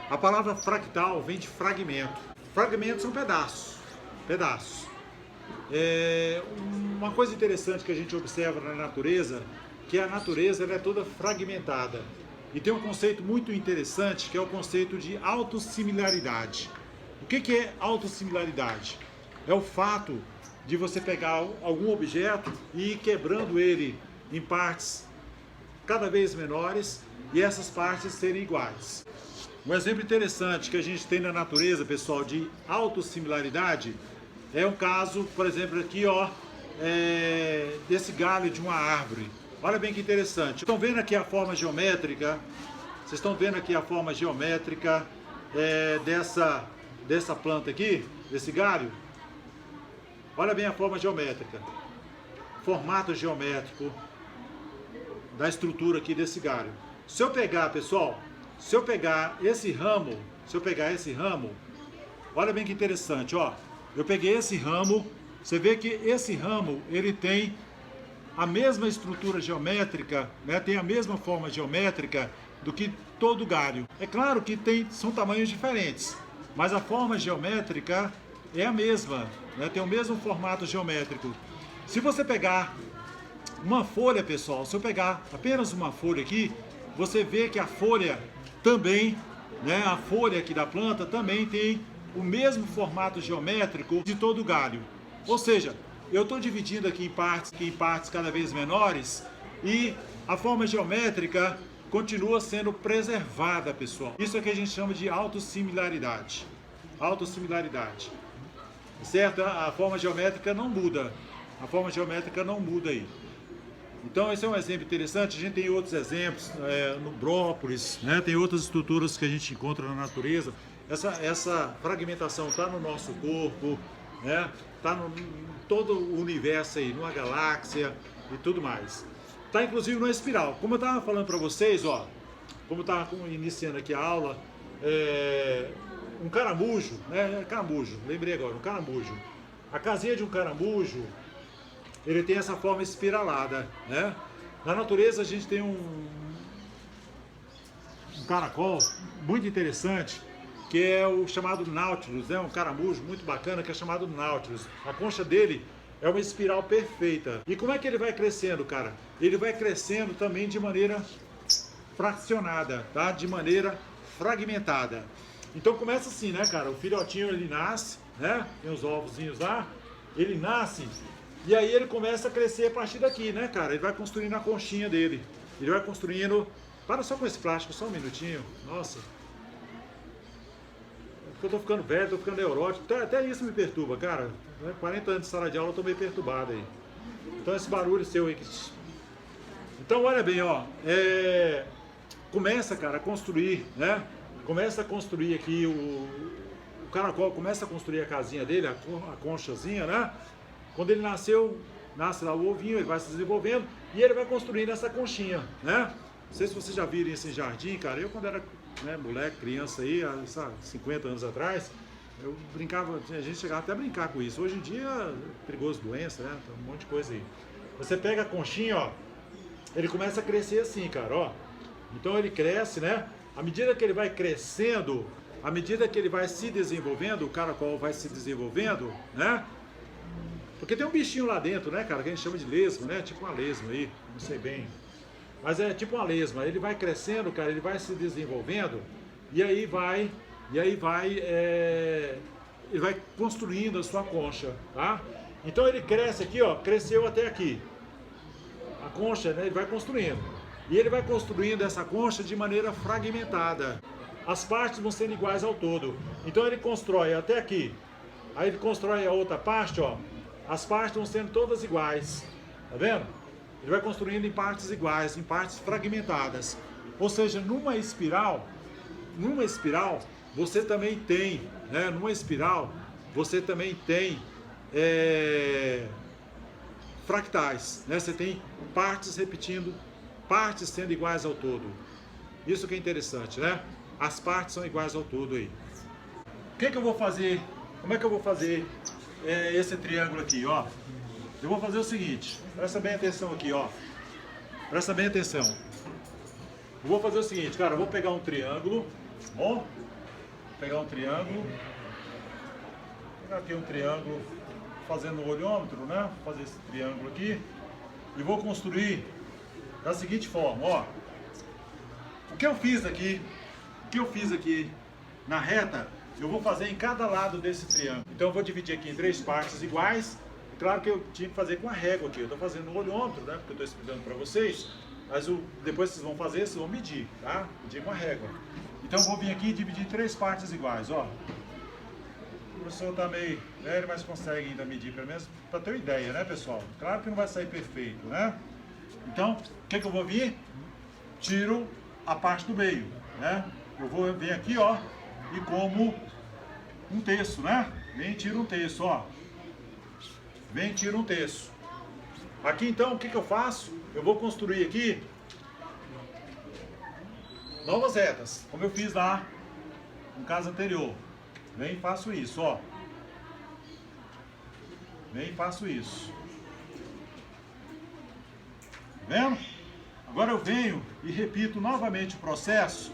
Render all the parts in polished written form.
A palavra fractal vem de fragmento. Fragmentos são pedaços. Uma coisa interessante que a gente observa na natureza, que a natureza ela é toda fragmentada. E tem um conceito muito interessante, que é o conceito de autossimilaridade. O que é autossimilaridade? É o fato de você pegar algum objeto e ir quebrando ele em partes cada vez menores e essas partes serem iguais. Um exemplo interessante que a gente tem na natureza, pessoal, de autossimilaridade é o caso, por exemplo, aqui, ó, desse galho de uma árvore. Olha bem que interessante. Estão vendo aqui a forma geométrica? Vocês estão vendo aqui a forma geométrica dessa planta aqui, desse galho? Olha bem a forma geométrica. Formato geométrico da estrutura aqui desse galho. Se eu pegar, pessoal, se eu pegar esse ramo, olha bem que interessante, ó. Eu peguei esse ramo, você vê que esse ramo, ele tem a mesma estrutura geométrica, né? Tem a mesma forma geométrica do que todo galho. É claro que são tamanhos diferentes, mas a forma geométrica é a mesma, né? Tem o mesmo formato geométrico. Se você pegar uma folha, pessoal, se eu pegar apenas uma folha aqui, você vê que a folha também, né? A folha aqui da planta também tem o mesmo formato geométrico de todo o galho. Ou seja, eu estou dividindo aqui em partes cada vez menores e a forma geométrica continua sendo preservada, pessoal. Isso é que a gente chama de autossimilaridade. Autossimilaridade. Certo? A forma geométrica não muda. A forma geométrica não muda aí. Então esse é um exemplo interessante. A gente tem outros exemplos no brócolis, né? Tem outras estruturas que a gente encontra na natureza. Essa fragmentação está no nosso corpo, né? Está em todo o universo aí, numa galáxia e tudo mais. Está inclusive numa espiral. Como eu estava falando para vocês, ó, como eu estava iniciando aqui a aula, um caramujo, né? Caramujo, lembrei agora, um caramujo. A casinha de um caramujo, ele tem essa forma espiralada, né? Na natureza a gente tem um caracol muito interessante, que é o chamado Nautilus, né? Um caramujo muito bacana que é chamado Nautilus. A concha dele é uma espiral perfeita. E como é que ele vai crescendo, cara? Ele vai crescendo também de maneira fracionada, tá? De maneira fragmentada. Então começa assim, né, cara? O filhotinho ele nasce, né? Tem os ovozinhos lá. Ele nasce e aí ele começa a crescer a partir daqui, né, cara? Ele vai construindo a conchinha dele. Ele vai construindo... Para só com esse plástico, só um minutinho. Nossa... Eu tô ficando velho, tô ficando neurótico, até isso me perturba, cara. 40 anos de sala de aula, eu tô meio perturbado aí. Então esse barulho seu aí. Então olha bem, ó. Começa, cara, a construir, né? Começa a construir aqui o caracol, começa a construir a casinha dele, a conchazinha, né? Quando ele nasce lá o ovinho, ele vai se desenvolvendo e ele vai construindo essa conchinha, né? Não sei se vocês já viram isso em jardim, cara. Eu quando era moleque, criança aí, há 50 anos atrás, eu brincava, a gente chegava até a brincar com isso. Hoje em dia é perigoso doença, né? Tem um monte de coisa aí. Você pega a conchinha, ó, ele começa a crescer assim, cara, ó. Então ele cresce, né? À medida que ele vai crescendo, à medida que ele vai se desenvolvendo, o caracol vai se desenvolvendo, né? Porque tem um bichinho lá dentro, né, cara, que a gente chama de lesma, né? Tipo uma lesma aí, não sei bem. Mas é tipo uma lesma, ele vai crescendo, cara, ele vai se desenvolvendo e aí ele vai construindo a sua concha, tá? Então ele cresce aqui, ó, cresceu até aqui. A concha, né, ele vai construindo. E ele vai construindo essa concha de maneira fragmentada. As partes vão sendo iguais ao todo. Então ele constrói até aqui. Aí ele constrói a outra parte, ó. As partes vão sendo todas iguais. Tá vendo? Ele vai construindo em partes iguais, em partes fragmentadas. Ou seja, numa espiral, você também tem, né? Numa espiral, você também tem fractais, né? Você tem partes repetindo, partes sendo iguais ao todo. Isso que é interessante, né? As partes são iguais ao todo aí. O que eu vou fazer? Como é que eu vou fazer esse triângulo aqui, ó? Eu vou fazer o seguinte, presta bem atenção aqui, ó. Presta bem atenção. Eu vou fazer o seguinte, cara, eu vou pegar um triângulo, bom? pegar um triângulo. Vou pegar aqui um triângulo fazendo o olhômetro, né? Vou fazer esse triângulo aqui. E vou construir da seguinte forma, ó. O que eu fiz aqui na reta, eu vou fazer em cada lado desse triângulo. Então eu vou dividir aqui em 3 partes iguais. Claro que eu tinha que fazer com a régua aqui. Eu estou fazendo o olhômetro, né? Porque eu estou explicando para vocês. Mas depois vocês vão fazer, vocês vão medir, tá? Medir com a régua. Então eu vou vir aqui e dividir em 3 partes iguais, ó. O professor está meio velho, mas consegue ainda medir, pelo menos para ter uma ideia, né, pessoal? Claro que não vai sair perfeito, né? Então, o que eu vou vir? Tiro a parte do meio, né? Eu vou vir aqui, ó, e como um terço, né? Vem e tiro um terço, ó. Vem e tiro um terço. Aqui, então, o que eu faço? Eu vou construir aqui novas retas, como eu fiz lá no caso anterior. Vem e faço isso, ó. Vem e faço isso. Tá vendo? Agora eu venho e repito novamente o processo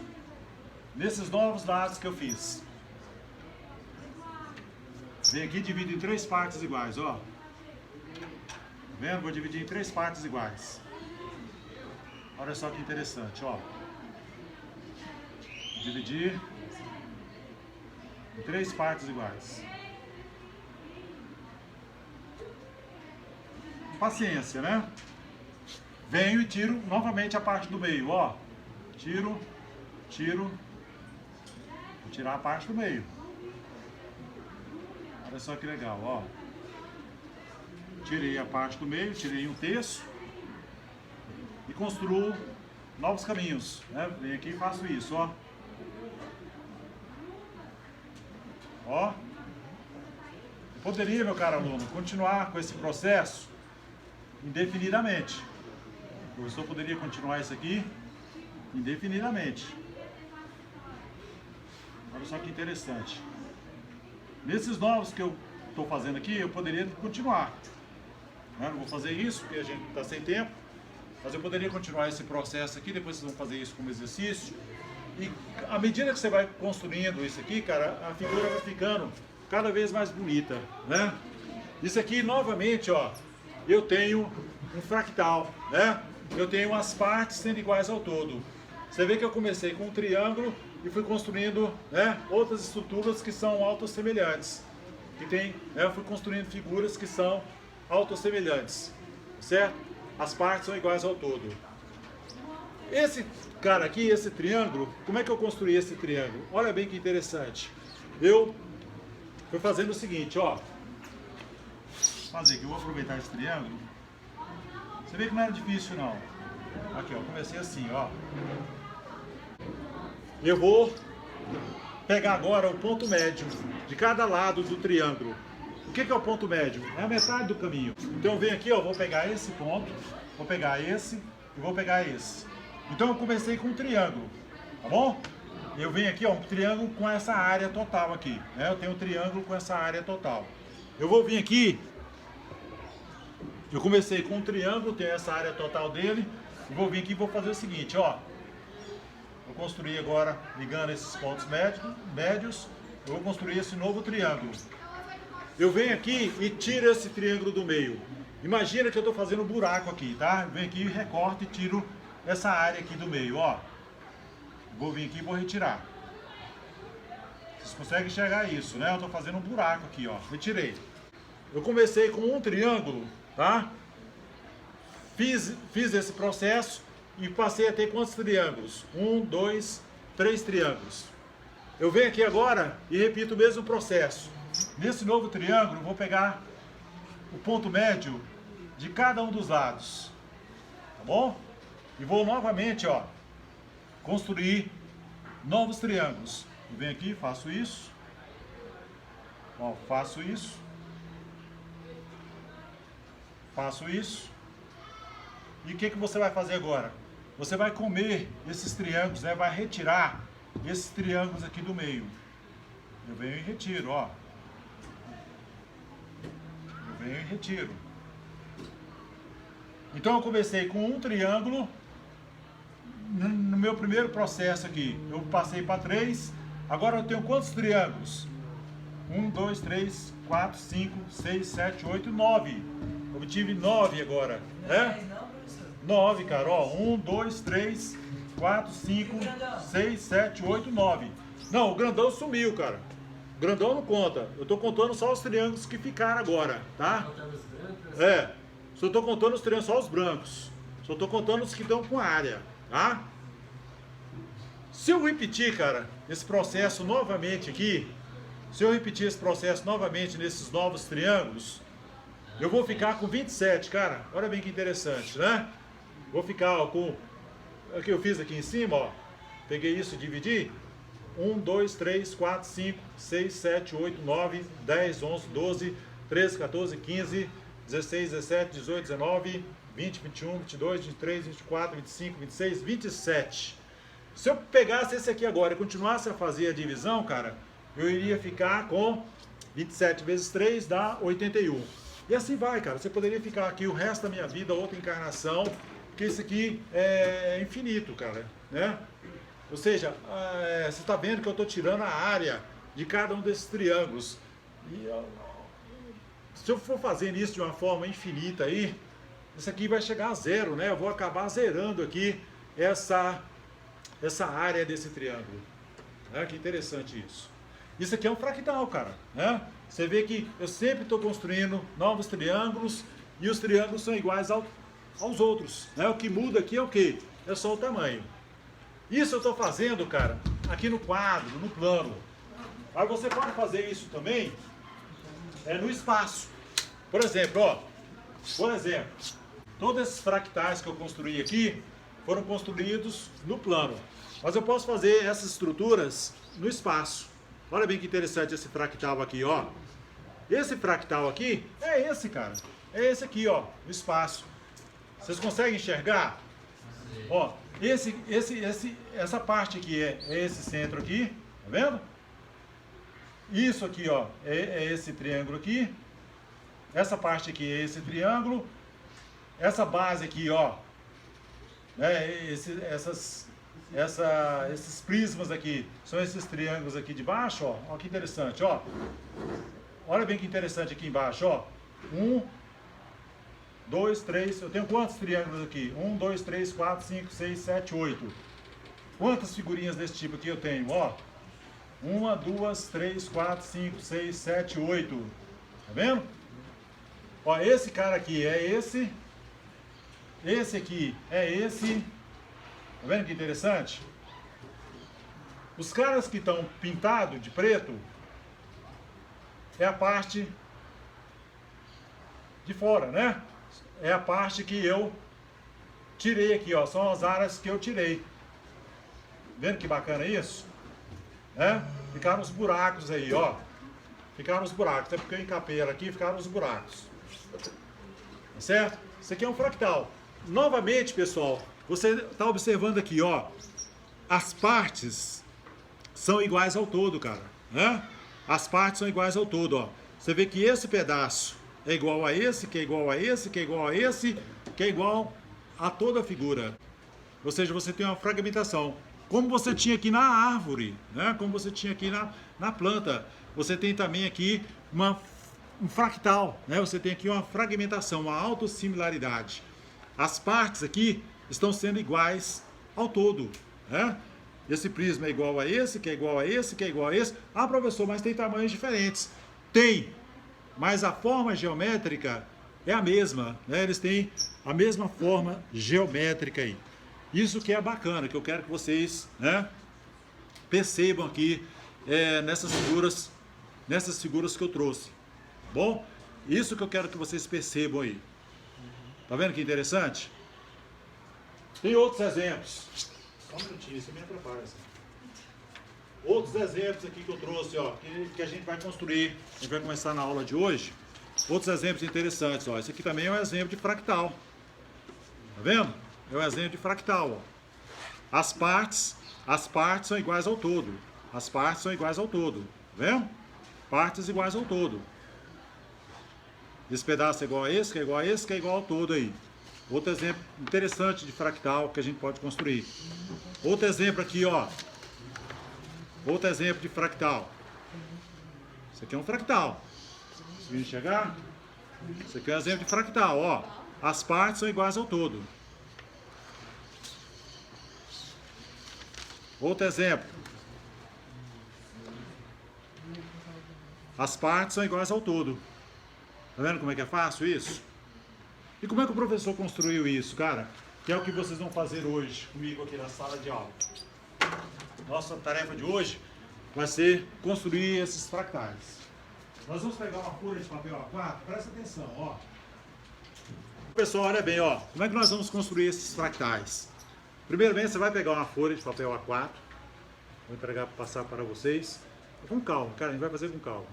nesses novos lados que eu fiz. Venho aqui e divido em 3 partes iguais, ó. Tá vendo? Vou dividir em 3 partes iguais. Olha só que interessante, ó. Dividir em 3 partes iguais. Paciência, né? Venho e tiro novamente a parte do meio, ó. Tiro. Vou tirar a parte do meio. Olha só que legal, ó. Tirei a parte do meio, tirei um terço. E construo novos caminhos, né? Venho aqui e faço isso, ó. Ó. Eu poderia, meu caro aluno, continuar com esse processo indefinidamente. O professor poderia continuar isso aqui indefinidamente. Olha só que interessante. Nesses novos que eu estou fazendo aqui, eu poderia continuar. Não vou fazer isso, porque a gente está sem tempo. Mas eu poderia continuar esse processo aqui, depois vocês vão fazer isso como exercício. E à medida que você vai construindo isso aqui, cara, a figura vai ficando cada vez mais bonita, né? Isso aqui, novamente, ó, eu tenho um fractal, né? Eu tenho as partes sendo iguais ao todo. Você vê que eu comecei com um triângulo e fui construindo, né, outras estruturas que são autossemelhantes. Eu fui construindo figuras que são autossemelhantes, certo? As partes são iguais ao todo. Esse cara aqui, esse triângulo, como é que eu construí esse triângulo? Olha bem que interessante. Eu fui fazendo o seguinte, ó. Vou fazer aqui, eu vou aproveitar esse triângulo. Você vê que não era difícil, não. Aqui, ó, comecei assim, ó. Eu vou pegar agora o ponto médio de cada lado do triângulo. O que é o ponto médio? É a metade do caminho. Então eu venho aqui, ó, vou pegar esse ponto, vou pegar esse e vou pegar esse. Então eu comecei com um triângulo, tá bom? Eu venho aqui, ó, um triângulo com essa área total aqui, né? Eu tenho um triângulo com essa área total. Eu vou vir aqui, eu comecei com um triângulo, tenho essa área total dele, e vou vir aqui e vou fazer o seguinte, ó. Vou construir agora, ligando esses pontos médios, eu vou construir esse novo triângulo. Eu venho aqui e tiro esse triângulo do meio. Imagina que eu estou fazendo um buraco aqui, tá? Eu venho aqui e recorto e tiro essa área aqui do meio, ó. Vou vir aqui e vou retirar. Vocês conseguem enxergar isso, né? Eu estou fazendo um buraco aqui, ó. Retirei. Eu comecei com um triângulo, tá? Fiz esse processo e passei a ter quantos triângulos? 1, 2, 3 triângulos. Eu venho aqui agora e repito o mesmo processo. Nesse novo triângulo, eu vou pegar o ponto médio de cada um dos lados, tá bom? E vou novamente, ó, construir novos triângulos. Eu venho aqui, faço isso, ó, faço isso, e o que você vai fazer agora? Você vai comer esses triângulos, né? Vai retirar esses triângulos aqui do meio. Eu venho e retiro, ó. Venho e retiro. Então eu comecei com um triângulo. No meu primeiro processo aqui, eu passei para 3, Agora eu tenho quantos triângulos? 1, 2, 3, 4, 5, 6, 7, 8, 9. Obtive 9 agora, né? 9, cara, ó. 1, 2, 3, 4, 5, 6, 7, 8, 9. Não, o grandão sumiu, cara. O grandão não conta. Eu tô contando só os triângulos que ficaram agora, tá? É. Só tô contando os triângulos, só os brancos. Só tô contando os que estão com área, tá? Se eu repetir, cara, esse processo novamente aqui, se eu repetir esse processo novamente nesses novos triângulos, eu vou ficar com 27, cara. Olha bem que interessante, né? Vou ficar, ó, com... O que eu fiz aqui em cima, ó. Peguei isso e dividi. 1, 2, 3, 4, 5, 6, 7, 8, 9, 10, 11, 12, 13, 14, 15, 16, 17, 18, 19, 20, 21, 22, 23, 24, 25, 26, 27. Se eu pegasse esse aqui agora e continuasse a fazer a divisão, cara, eu iria ficar com 27 vezes 3 dá 81. E assim vai, cara. Você poderia ficar aqui o resto da minha vida, outra encarnação, porque isso aqui é infinito, cara, né? Ou seja, você está vendo que eu estou tirando a área de cada um desses triângulos. E se eu for fazendo isso de uma forma infinita aí, isso aqui vai chegar a zero, né? Eu vou acabar zerando aqui essa área desse triângulo. Que interessante isso. Isso aqui é um fractal, cara, né? Você vê que eu sempre estou construindo novos triângulos e os triângulos são iguais aos outros, né? O que muda aqui é o quê? É só o tamanho. Isso eu estou fazendo, cara, aqui no quadro, no plano. Mas você pode fazer isso também no espaço. Por exemplo, ó, todos esses fractais que eu construí aqui foram construídos no plano. Mas eu posso fazer essas estruturas no espaço. Olha bem que interessante esse fractal aqui, ó. Esse fractal aqui é esse, cara. É esse aqui, ó, no espaço. Vocês conseguem enxergar? Ó, essa parte aqui é esse centro aqui, tá vendo? Isso aqui, ó, é esse triângulo aqui. Essa parte aqui é esse triângulo. Essa base aqui, ó, né, esses prismas aqui são esses triângulos aqui de baixo, ó. Ó que interessante, ó. Olha bem que interessante aqui embaixo, ó. 1, 2, 3, eu tenho quantos triângulos aqui? 1, 2, 3, 4, 5, 6, 7, 8. Quantas figurinhas desse tipo aqui eu tenho? Ó, 1, 2, 3, 4, 5, 6, 7, 8. Tá vendo? Ó, esse cara aqui é esse. Esse aqui é esse. Tá vendo que interessante? Os caras que estão pintados de preto é a parte de fora, né? É a parte que eu tirei aqui, ó. São as áreas que eu tirei. Vendo que bacana isso? Ficaram os buracos aí, ó. Ficaram os buracos. Até porque eu encapei ela aqui, ficaram os buracos. Tá certo? Isso aqui é um fractal. Novamente, pessoal, você está observando aqui, ó. As partes são iguais ao todo, cara, né? As partes são iguais ao todo, ó. Você vê que esse pedaço é igual a esse, que é igual a esse, que é igual a esse, que é igual a toda a figura. Ou seja, você tem uma fragmentação. Como você tinha aqui na árvore, né? Como você tinha aqui na planta. Você tem também aqui um fractal, né? Você tem aqui uma fragmentação, uma autossimilaridade. As partes aqui estão sendo iguais ao todo, né? Esse prisma é igual a esse, que é igual a esse, que é igual a esse. Ah, professor, mas tem tamanhos diferentes. Tem, mas a forma geométrica é a mesma, né? Eles têm a mesma forma geométrica aí. Isso que é bacana, que eu quero que vocês, né, percebam aqui nessas figuras que eu trouxe. Bom, isso que eu quero que vocês percebam aí. Tá vendo que interessante? Tem outros exemplos. Só um minutinho, isso me atrapalha. Outros exemplos aqui que eu trouxe, ó, que a gente vai construir. A gente vai começar na aula de hoje. Outros exemplos interessantes, ó. Esse aqui também é um exemplo de fractal. Tá vendo? É um exemplo de fractal, ó. As partes são iguais ao todo. As partes são iguais ao todo. Tá vendo? Partes iguais ao todo. Esse pedaço é igual a esse, que é igual a esse, que é igual ao todo aí. Outro exemplo interessante de fractal que a gente pode construir. Outro exemplo aqui, ó. Outro exemplo de fractal. Isso aqui é um fractal. Conseguiu enxergar? Isso aqui é um exemplo de fractal, ó. As partes são iguais ao todo. Outro exemplo. As partes são iguais ao todo. Tá vendo como é que é fácil isso? E como é que o professor construiu isso, cara? Que é o que vocês vão fazer hoje comigo aqui na sala de aula. Nossa tarefa de hoje vai ser construir esses fractais. Nós vamos pegar uma folha de papel A4, presta atenção, ó. Pessoal, olha bem, ó. Como é que nós vamos construir esses fractais? Primeiramente, você vai pegar uma folha de papel A4. Vou entregar, passar para vocês. Com calma, cara, a gente vai fazer com calma.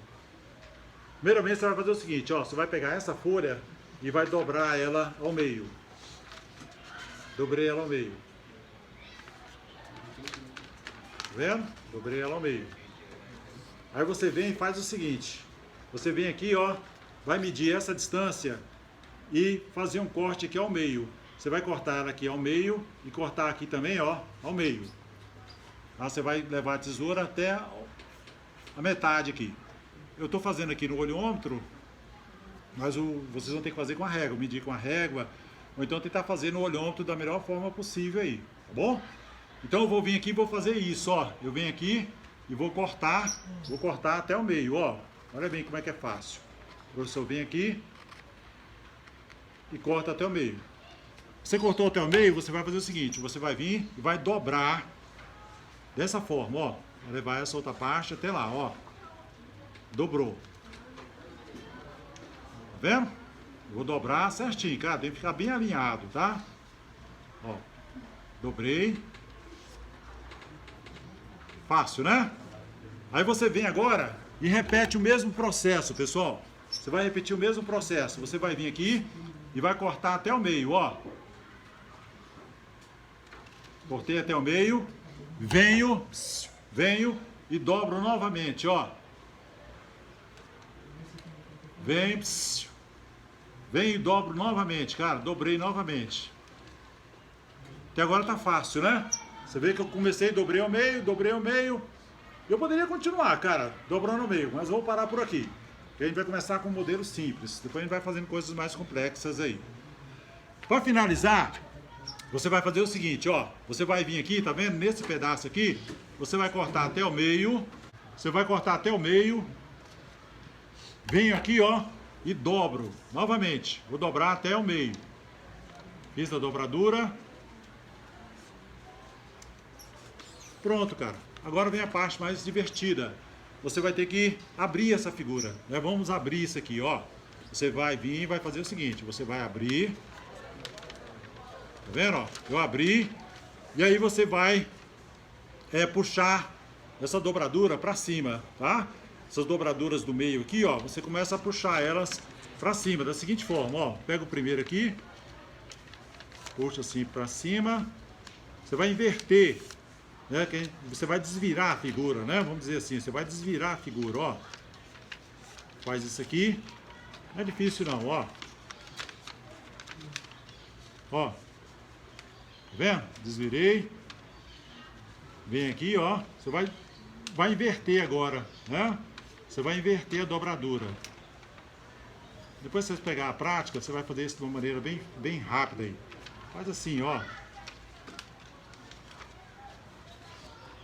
Primeiramente, você vai fazer o seguinte, ó. Você vai pegar essa folha e vai dobrar ela ao meio. Dobrei ela ao meio. Tá vendo? Dobrei ela ao meio. Aí você vem e faz o seguinte. Você vem aqui, ó. Vai medir essa distância e fazer um corte aqui ao meio. Você vai cortar ela aqui ao meio e cortar aqui também, ó, ao meio. Aí você vai levar a tesoura até a metade aqui. Eu estou fazendo aqui no olhômetro, mas vocês vão ter que fazer com a régua, medir com a régua, ou então tentar fazer no olhômetro da melhor forma possível aí, tá bom? Então eu vou vir aqui e vou fazer isso, ó. Eu venho aqui e vou cortar até o meio, ó. Olha bem como é que é fácil. O professor vem aqui e corta até o meio. Você cortou até o meio, você vai fazer o seguinte, você vai vir e vai dobrar dessa forma, ó. Vai levar essa outra parte até lá, ó. Dobrou. Tá vendo? Eu vou dobrar certinho, cara. Tem que ficar bem alinhado, tá? Ó. Dobrei. Fácil, né? Aí você vem agora e repete o mesmo processo, pessoal. Você vai repetir o mesmo processo. Você vai vir aqui e vai cortar até o meio, ó. Cortei até o meio. Venho e dobro novamente, ó. Venho e dobro novamente, cara. Dobrei novamente. Até agora tá fácil, né? Você vê que eu comecei, dobrei ao meio. Eu poderia continuar, cara, dobrando ao meio, mas vou parar por aqui. Porque a gente vai começar com um modelo simples. Depois a gente vai fazendo coisas mais complexas aí. Para finalizar, você vai fazer o seguinte, ó. Você vai vir aqui, tá vendo? Nesse pedaço aqui, você vai cortar até o meio. Você vai cortar até o meio. Venho aqui, ó, e dobro novamente. Vou dobrar até o meio. Fiz a dobradura. Pronto, cara. Agora vem a parte mais divertida. Você vai ter que abrir essa figura, né? Vamos abrir isso aqui, ó. Você vai vir e vai fazer o seguinte. Você vai abrir. Tá vendo, ó? Eu abri. E aí você vai puxar essa dobradura para cima, tá? Essas dobraduras do meio aqui, ó, você começa a puxar elas para cima, da seguinte forma, ó. Pega o primeiro aqui, puxa assim para cima. Você vai inverter, né? Você vai desvirar a figura, né? Vamos dizer assim, você vai desvirar a figura, ó. Faz isso aqui. Não é difícil não, ó. Ó. Tá vendo? Desvirei. Vem aqui, ó. Você vai inverter agora, né? Você vai inverter a dobradura. Depois que você pegar a prática, você vai fazer isso de uma maneira bem rápida aí. Faz assim, ó.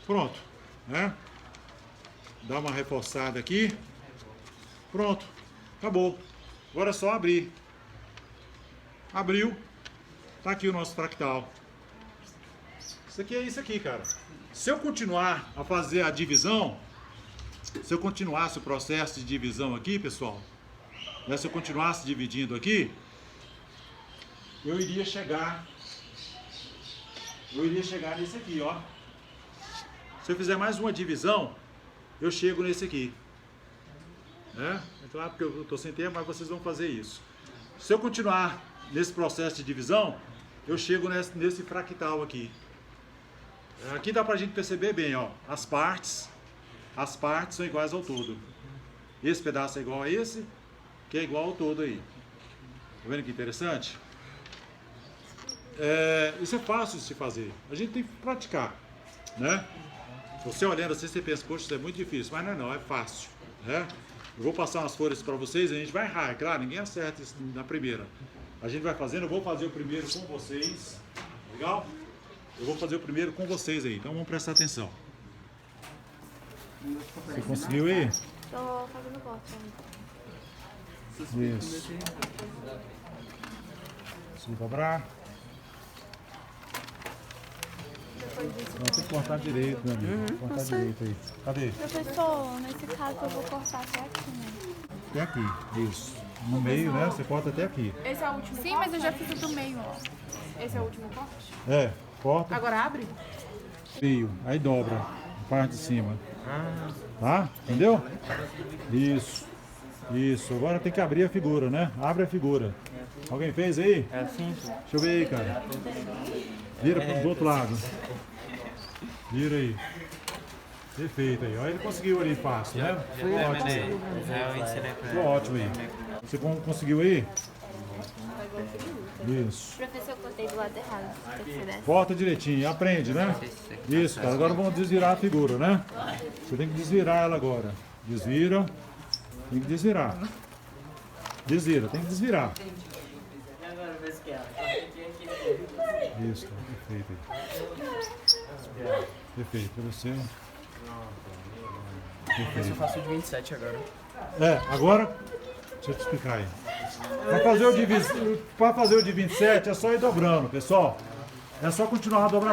Pronto, né? Dá uma reforçada aqui. Pronto, acabou. Agora é só abrir. Abriu. Tá aqui o nosso fractal. Isso aqui é isso aqui, cara. Se eu continuar a fazer a divisão, se eu continuasse o processo de divisão aqui, pessoal, né, se eu continuasse dividindo aqui, eu iria chegar nesse aqui, ó. Se eu fizer mais uma divisão, eu chego nesse aqui. Né? É claro que eu estou sem tempo, mas vocês vão fazer isso. Se eu continuar nesse processo de divisão, eu chego nesse fractal aqui. Aqui dá pra gente perceber bem, ó. As partes são iguais ao todo. Esse pedaço é igual a esse, que é igual ao todo aí. Tá vendo que interessante? Isso é fácil de se fazer. A gente tem que praticar, né? Você olhando assim, você pensa, poxa, isso é muito difícil. Mas não, é fácil, né? Eu vou passar umas folhas para vocês, a gente vai errar, é claro, ninguém acerta isso na primeira. A gente vai fazendo, eu vou fazer o primeiro com vocês, legal? Eu vou fazer o primeiro com vocês aí, então vamos prestar atenção. Você conseguiu aí? Tô fazendo corte ainda. Isso. Se cobrar. Depois disso. Não, tem que cortar direito, meu amigo. Cortar direito aí. Cadê? Professor, nesse caso eu vou cortar até aqui, né? Até aqui. Isso. No meio, né? Você corta até aqui. Esse é o último Sim, corte? mas eu já fiz o do meio, ó. Esse é o último corte? É, corta. Agora abre? Meio. Aí dobra. A parte de cima. Tá? Entendeu? Isso. Isso. Agora tem que abrir a figura, né? Abre a figura. Alguém fez aí? É assim? Deixa eu ver aí, cara. Vira pro outro lado. Vira aí. Perfeito aí. Olha, ele conseguiu ali fácil, né? Foi ótimo. Eu ensinei pra Ficou ótimo aí. Você conseguiu aí? Isso. Professor, eu cortei do lado errado. Tem que ser dessa. Corta direitinho, aprende, né? Isso, cara. Agora vamos desvirar a figura, né? Você tem que desvirar ela agora. Desvira. Tem que desvirar. Desvira, tem que desvirar. Isso, cara. Perfeito aí. Perfeito, pra você. Eu Perfeito. faço de 27 agora. É, agora, deixa eu te explicar aí. Para fazer o de 27 é só ir dobrando, pessoal. É só continuar a dobrar.